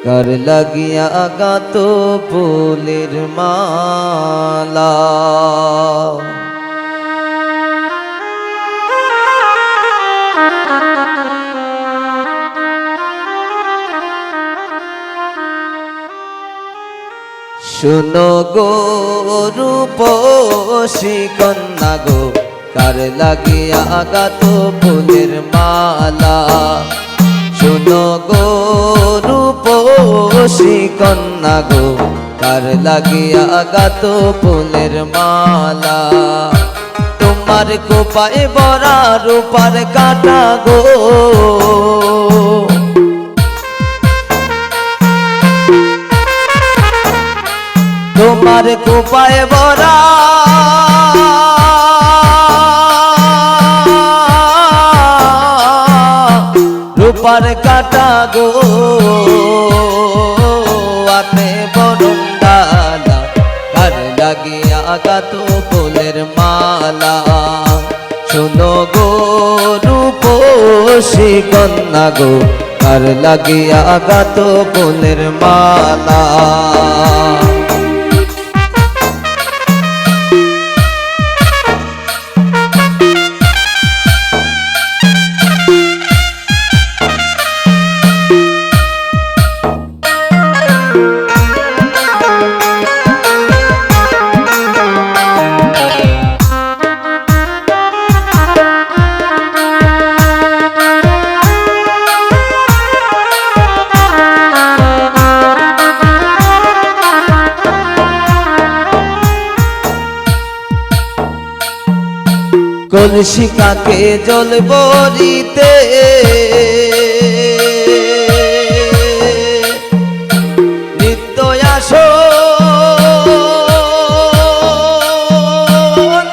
কার লাগিয়া গাত ফুলের মালা। শুনো গো রূপসী কন্যা গো, কার লাগিয়া গাত ফুলের মালা। শুনো গো রূপসী কন্যা গো, কার লাগিয়া গাত ফুলের মালা। তোমার কোপায় বরা রূপার কাটা গো, তোমার কোপায় বরা রূপার কাটা গো, আতে বরণ ডালা। কার লাগিয়া গাত ফুলের মালা। শোনো গো রূপসী কন্যা গো, কার লাগিয়া গাত ফুলের মালা। কলসি কাকে জল বরিতে নিত্য আসো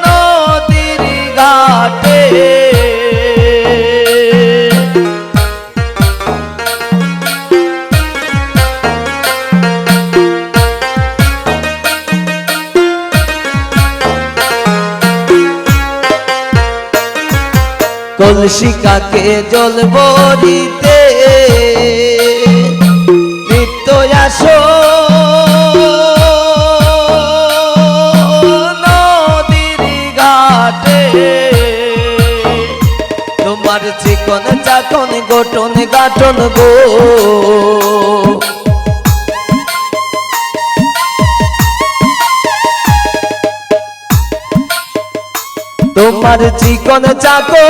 নদীর ঘাটে। কলসি কাকে জল বরিতে নিত্য আসো নদীর ঘাটে। তোমার চিকন চাকন গঠন গাঠন গো, তোমার চিকন চাকো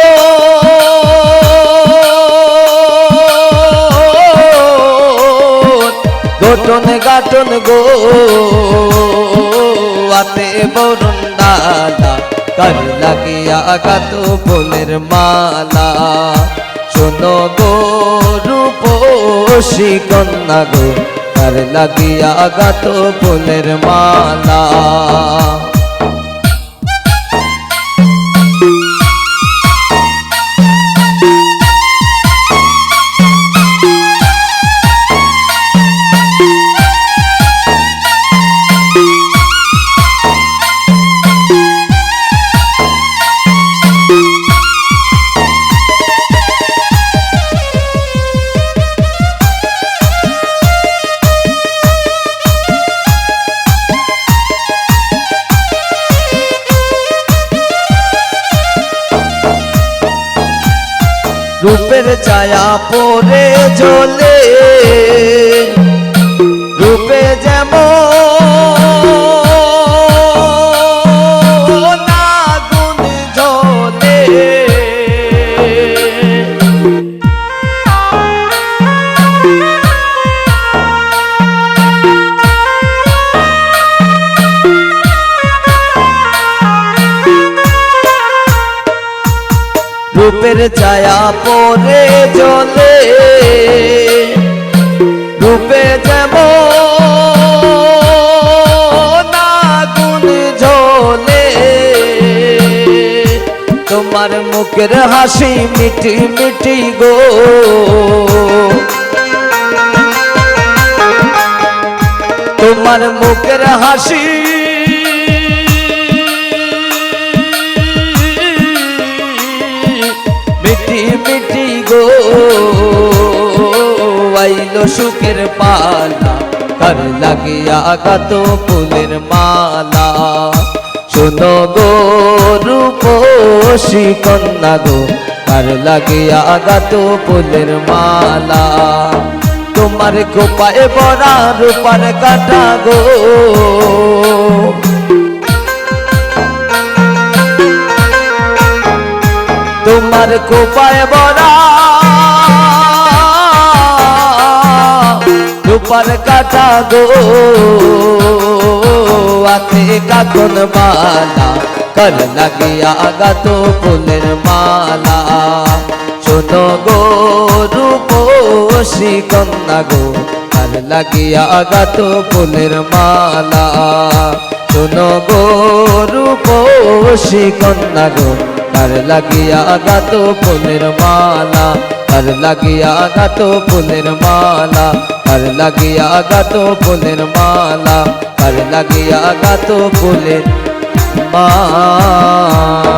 গঠন গাঠন গো, আতে বরণ ডালা। কার লাগিয়া গাত ফুলের মালা। শোনো গো রূপসী কন্যা গো, কার লাগিয়া গাত ফুলের মালা। রূপের ছায়া পড়ে জ্বলে রূপে যেমন আগুন জ্বলে। রূপের ছায়া পড়ে জ্বলে রূপে যেমন আগুন জ্বলে। তোমার মুখের হাসি মিটি মিটি গো, তোমার মুখের হাসি মিটি মিটি গো, আইলো সুখের পালা কার লাগিয়া গাত ফুলের মালা শোনো গো রূপসী কন্যা গো কার লাগিয়া গাত ফুলের মালা তোমার কোপায় বড়া রূপার কাটা গো তোমার কোপায় বড়া রূপার কাটা গো আতে কাকন মালা কার লাগিয়া গাত ফুলের মালা শোনো গো রূপসী কন্যা গো কার লাগিয়া গাত ফুলের মালা শোনো গো রূপসী কন্যা গো কার লাগিয়া গাত ফুলের মালা কার লাগিয়া গাত ফুলের মালা কার লাগিয়া গাত ফুলের মালা কার লাগিয়া গাত ফুলের মালা